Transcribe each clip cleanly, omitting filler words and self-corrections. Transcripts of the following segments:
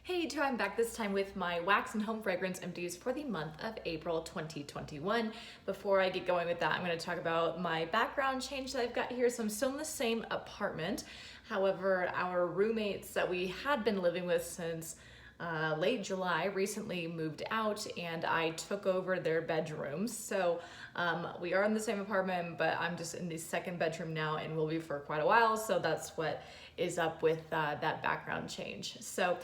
Hey YouTube, I'm back this time with my wax and home fragrance empties for the month of April 2021. Before I get going with that, I'm going to talk about my background change that I've got here. So I'm still in the same apartment. However, our roommates that we had been living with since late July recently moved out and I took over their bedrooms. So we are in the same apartment, but I'm just in the second bedroom now and will be for quite a while. So that's what is up with that background change. So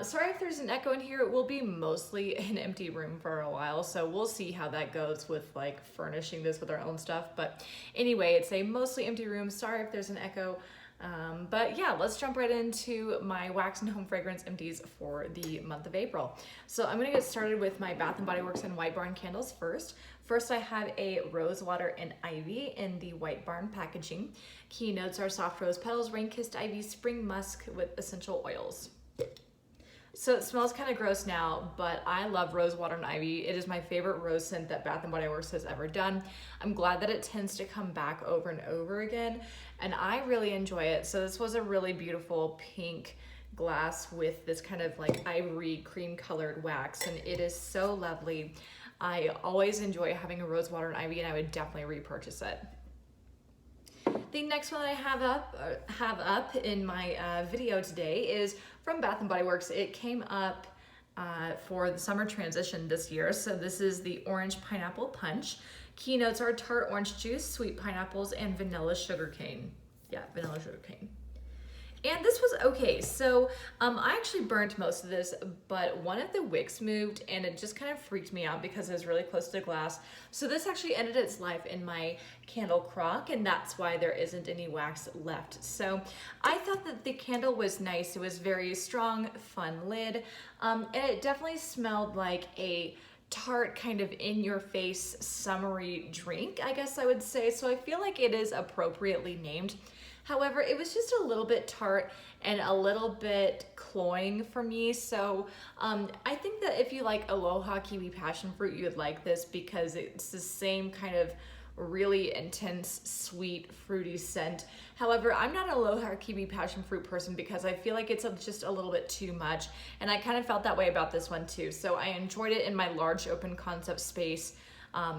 sorry if there's an echo in here. It will be mostly an empty room for a while. So we'll see how that goes with like furnishing this with our own stuff. But anyway, it's a mostly empty room. Sorry if there's an echo. But yeah, let's jump right into my wax and home fragrance empties for the month of April. So I'm gonna get started with my Bath & Body Works and White Barn candles first. First, I have a Rose Water and Ivy in the White Barn packaging. Key notes are soft rose petals, rain-kissed ivy, spring musk with essential oils. So it smells kind of gross now, but I love Rose Water and Ivy. It is my favorite rose scent that Bath & Body Works has ever done. I'm glad that it tends to come back over and over again, and I really enjoy it. So this was a really beautiful pink glass with this kind of like ivory cream colored wax, and it is so lovely. I always enjoy having a Rose Water and Ivy, and I would definitely repurchase it. The next one I have up in my video today is from Bath & Body Works. It came up for the summer transition this year. So this is the Orange Pineapple Punch. Keynotes are tart orange juice, sweet pineapples, and vanilla sugarcane. Yeah, vanilla sugarcane. And this was okay. So I actually burnt most of this, but one of the wicks moved and it just kind of freaked me out because it was really close to the glass. So this actually ended its life in my candle crock, and that's why there isn't any wax left. So I thought that the candle was nice. It was very strong, fun lid, and it definitely smelled like a tart kind of in-your-face summery drink, I guess I would say. So I feel like it is appropriately named. However, it was just a little bit tart and a little bit cloying for me. So I think that if you like Aloha Kiwi Passion Fruit, you would like this because it's the same kind of really intense, sweet, fruity scent. However, I'm not an Aloha Kiwi Passion Fruit person because I feel like it's just a little bit too much. And I kind of felt that way about this one too. So I enjoyed it in my large open concept space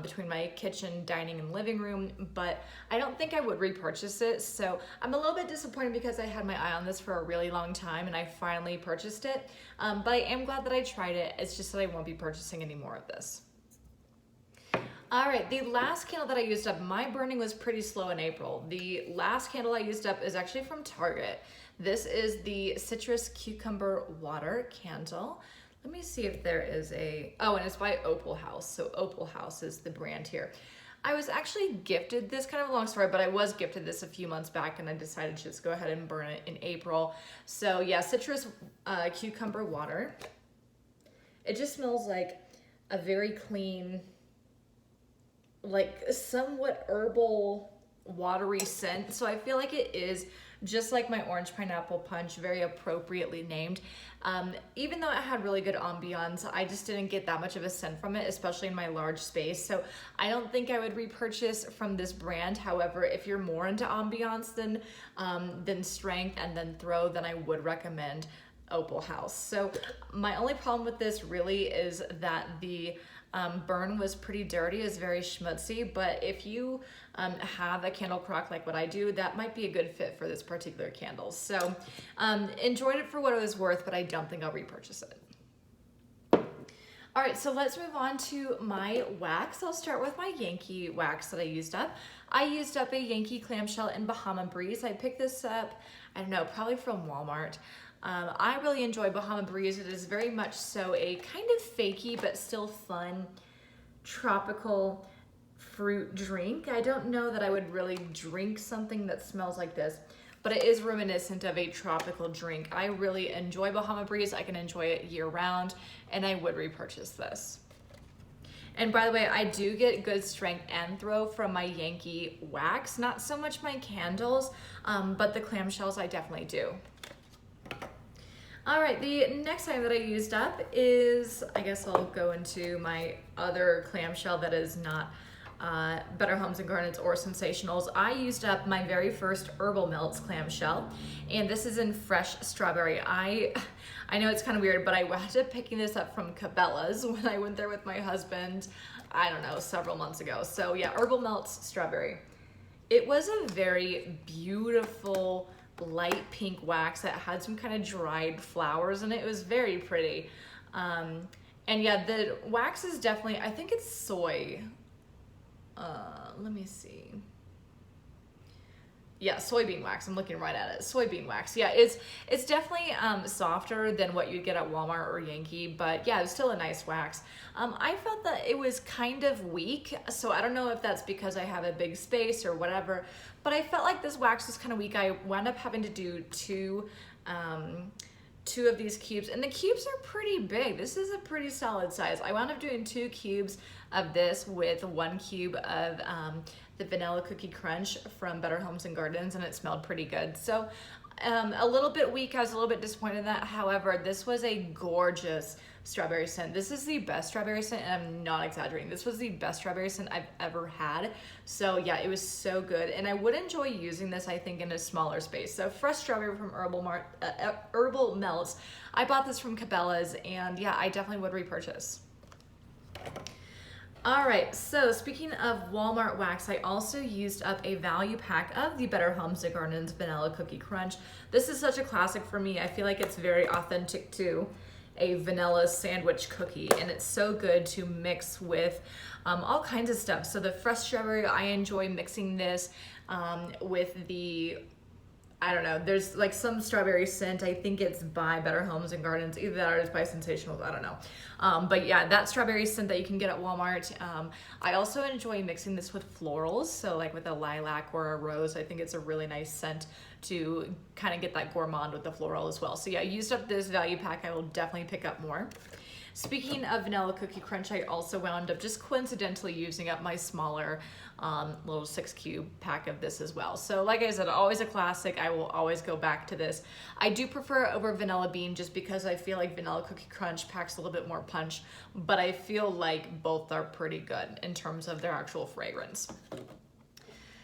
between my kitchen, dining, and living room, but I don't think I would repurchase it. So I'm a little bit disappointed because I had my eye on this for a really long time and I finally purchased it. But I am glad that I tried it. It's just that I won't be purchasing any more of this. All right, the last candle that I used up, my burning was pretty slow in April. The last candle I used up is actually from Target. This is the Citrus Cucumber Water candle. Let me see if there is oh, and it's by Opal House. So Opal House is the brand here. I was actually gifted this, kind of a long story, but I was gifted this a few months back and I decided to just go ahead and burn it in April. So yeah, Citrus Cucumber Water. It just smells like a very clean, like somewhat herbal, watery scent. So I feel like it is just like my Orange Pineapple Punch, very appropriately named. Even though it had really good ambiance, I just didn't get that much of a scent from it, especially in my large space. So I don't think I would repurchase from this brand. However, if you're more into ambiance than strength and then throw, then I would recommend Opal House. So my only problem with this really is that the burn was pretty dirty, is very schmutzy, but if you have a candle crock like what I do, that might be a good fit for this particular candle. So enjoyed it for what it was worth, but I don't think I'll repurchase it. All right, so let's move on to my wax. I'll start with my Yankee wax that I used up. I used up a Yankee clamshell in Bahama Breeze. I picked this up, I don't know, probably from Walmart. I really enjoy Bahama Breeze. It is very much so a kind of fakey but still fun tropical fruit drink. I don't know that I would really drink something that smells like this, but it is reminiscent of a tropical drink. I really enjoy Bahama Breeze. I can enjoy it year round, and I would repurchase this. And by the way, I do get good strength and throw from my Yankee wax, not so much my candles, but the clamshells I definitely do. All right, the next item that I used up is, I guess I'll go into my other clamshell that is not Better Homes and Gardens or Sensationals, I used up my very first Herbal Melts clamshell, and this is in fresh strawberry. I know it's kind of weird, but I wound up picking this up from Cabela's when I went there with my husband, I don't know, several months ago. So yeah, Herbal Melts strawberry. It was a very beautiful light pink wax that had some kind of dried flowers in it. It was very pretty. And yeah, the wax is definitely, I think it's soy. Let me see. Yeah, soybean wax. I'm looking right at it. Soybean wax. Yeah, it's definitely softer than what you'd get at Walmart or Yankee, but yeah, it's still a nice wax. I felt that it was kind of weak, so I don't know if that's because I have a big space or whatever, but I felt like this wax was kind of weak. I wound up having to do two of these cubes, and the cubes are pretty big. This is a pretty solid size. I wound up doing 2 cubes of this with 1 cube of the Vanilla Cookie Crunch from Better Homes and Gardens, and it smelled pretty good. So a little bit weak. I was a little bit disappointed in that. However, this was a gorgeous strawberry scent. This is the best strawberry scent, and I'm not exaggerating. This was the best strawberry scent I've ever had. So yeah, it was so good, and I would enjoy using this, I think, in a smaller space. So fresh strawberry from Herbal Melts. I bought this from Cabela's, and yeah, I definitely would repurchase. All right, so speaking of Walmart wax, I also used up a value pack of the Better Homes and Gardens Vanilla Cookie Crunch. This is such a classic for me. I feel like it's very authentic to a vanilla sandwich cookie, and it's so good to mix with all kinds of stuff. So the fresh strawberry, I enjoy mixing this with the, I don't know, there's like some strawberry scent. I think it's by Better Homes and Gardens, either that or it's by Sensationals, I don't know. But yeah, that strawberry scent that you can get at Walmart. I also enjoy mixing this with florals, so like with a lilac or a rose. I think it's a really nice scent to kind of get that gourmand with the floral as well. So yeah, I used up this value pack. I will definitely pick up more. Speaking of Vanilla Cookie Crunch, I also wound up just coincidentally using up my smaller little 6 cube pack of this as well. So like I said, always a classic. I will always go back to this. I do prefer it over Vanilla Bean just because I feel like Vanilla Cookie Crunch packs a little bit more punch, but I feel like both are pretty good in terms of their actual fragrance.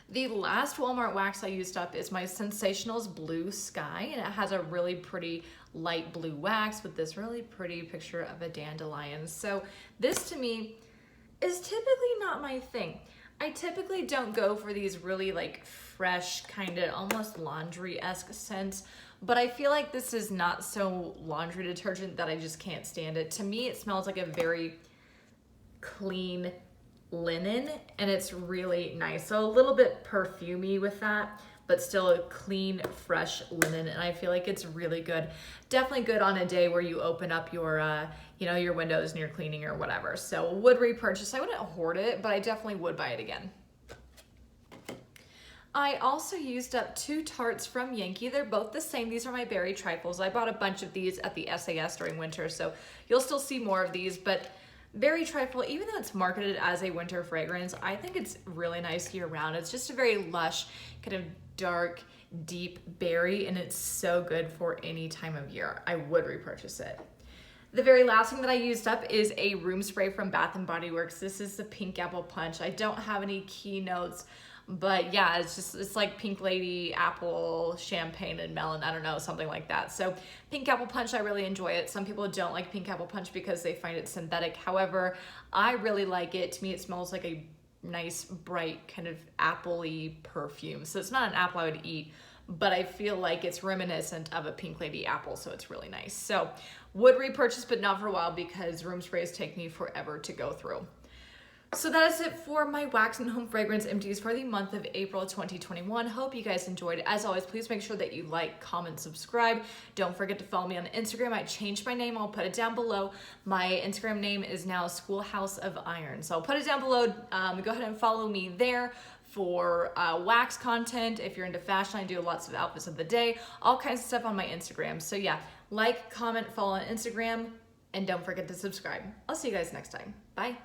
The last Walmart wax I used up is my Sensationals Blue Sky, and it has a really pretty light blue wax with this really pretty picture of a dandelion. So this to me is typically not my thing. I typically don't go for these really like fresh, kind of almost laundry-esque scents, but I feel like this is not so laundry detergent that I just can't stand it. To me, it smells like a very clean linen, and it's really nice. So a little bit perfumey with that, but still a clean, fresh linen, and I feel like it's really good. Definitely good on a day where you open up your, your windows and you're cleaning or whatever. So would repurchase. I wouldn't hoard it, but I definitely would buy it again. I also used up 2 tarts from Yankee. They're both the same. These are my berry trifles. I bought a bunch of these at the SAS during winter, so you'll still see more of these, but berry trifle, even though it's marketed as a winter fragrance, I think it's really nice year round. It's just a very lush, kind of dark, deep berry, and it's so good for any time of year. I would repurchase it. The very last thing that I used up is a room spray from Bath & Body Works. This is the Pink Apple Punch. I don't have any keynotes, but yeah, it's like Pink Lady, apple, champagne, and melon. I don't know, something like that. So Pink Apple Punch, I really enjoy it. Some people don't like Pink Apple Punch because they find it synthetic. However, I really like it. To me, it smells like a nice, bright, kind of apple-y perfume. So it's not an apple I would eat, but I feel like it's reminiscent of a Pink Lady apple, so it's really nice. So would repurchase, but not for a while because room sprays take me forever to go through. So that is it for my wax and home fragrance empties for the month of April 2021. Hope you guys enjoyed. As always, please make sure that you like, comment, subscribe. Don't forget to follow me on Instagram. I changed my name. I'll put it down below. My Instagram name is now Schoolhouse of Iron. So I'll put it down below. Go ahead and follow me there for wax content. If you're into fashion, I do lots of outfits of the day, all kinds of stuff on my Instagram. So yeah, like, comment, follow on Instagram, and don't forget to subscribe. I'll see you guys next time. Bye.